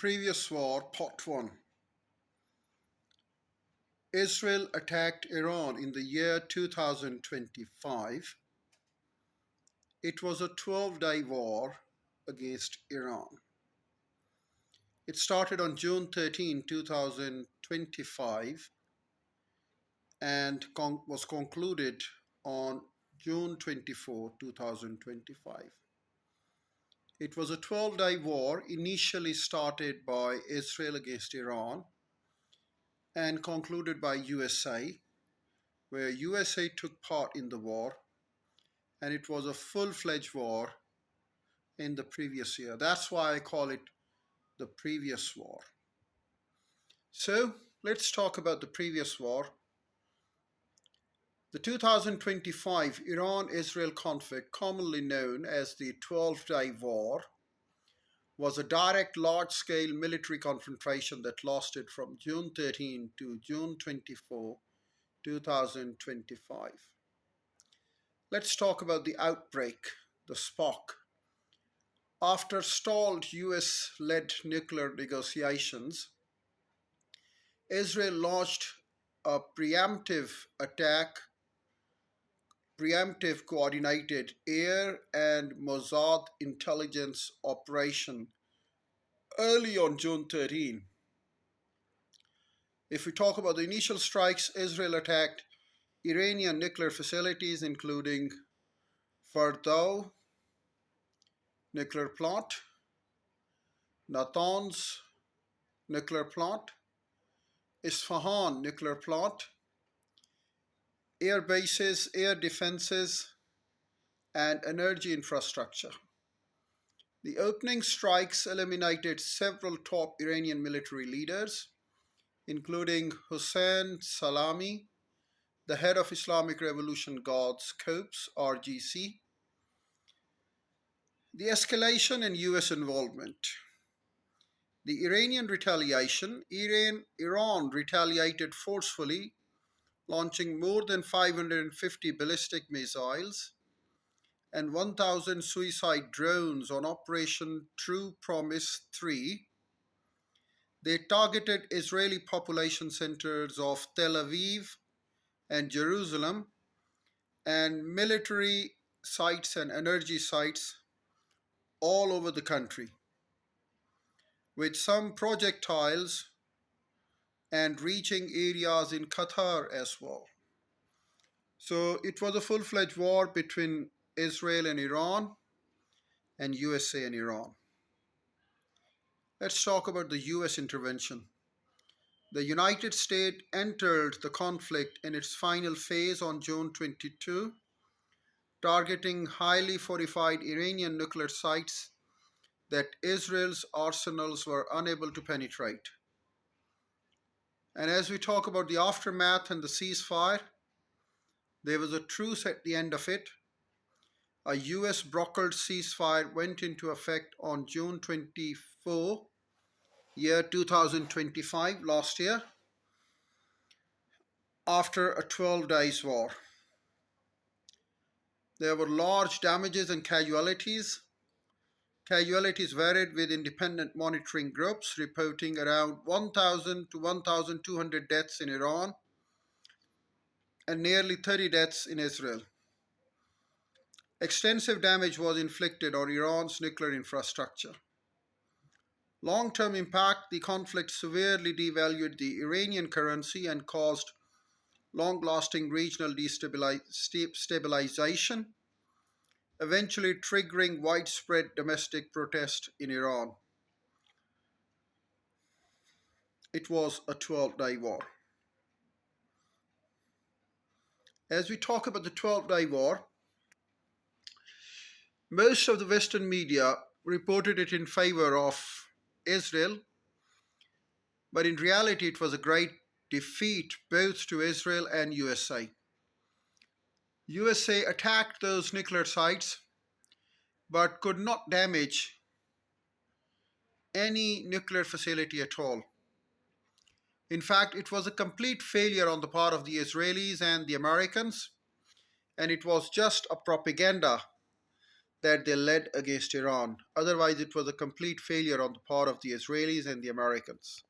Previous War, Part 1. Israel attacked Iran in the year 2025. It was a 12-day war against Iran. It started on June 13, 2025 and was concluded on June 24, 2025. It was a 12-day war initially started by Israel against Iran and concluded by USA, where USA took part in the war, and it was a full-fledged war in the previous year. That's why I call it the previous war. So let's talk about the previous war. The 2025 Iran-Israel conflict, commonly known as the 12-day war, was a direct large-scale military confrontation that lasted from June 13 to June 24, 2025. Let's talk about the outbreak, the spark. After stalled US-led nuclear negotiations, Israel launched a preemptive coordinated air and Mossad intelligence operation early on June 13. If we talk about the initial strikes, Israel attacked Iranian nuclear facilities, including Fordow nuclear plant, Natanz nuclear plant, Isfahan nuclear plant, air bases, air defenses, and energy infrastructure. The opening strikes eliminated several top Iranian military leaders, including Hossein Salami, the head of Islamic Revolution Guards Corps, RGC. The escalation and US involvement. The Iranian retaliation. Iran retaliated forcefully, launching more than 550 ballistic missiles and 1,000 suicide drones on Operation True Promise 3. They targeted Israeli population centers of Tel Aviv and Jerusalem, and military sites and energy sites all over the country, with some projectiles and reaching areas in Qatar as well. So it was a full-fledged war between Israel and Iran and USA and Iran. Let's talk about the US intervention. The United States entered the conflict in its final phase on June 22, targeting highly fortified Iranian nuclear sites that Israel's arsenals were unable to penetrate. And as we talk about the aftermath and the ceasefire, there was a truce at the end of it. A US brokered ceasefire went into effect on June 24, year 2025, last year, after a 12 days war. There were large damages and casualties. Casualties varied, with independent monitoring groups reporting around 1,000 to 1,200 deaths in Iran and nearly 30 deaths in Israel. Extensive damage was inflicted on Iran's nuclear infrastructure. Long-term impact: the conflict severely devalued the Iranian currency and caused long-lasting regional destabilization, eventually triggering widespread domestic protest in Iran. It was a 12-day war. As we talk about the 12-day war, most of the Western media reported it in favor of Israel, but in reality it was a great defeat both to Israel and USA. USA attacked those nuclear sites but could not damage any nuclear facility at all. In fact, it was a complete failure on the part of the Israelis and the Americans, and it was just a propaganda that they led against Iran. Otherwise, it was a complete failure on the part of the Israelis and the Americans.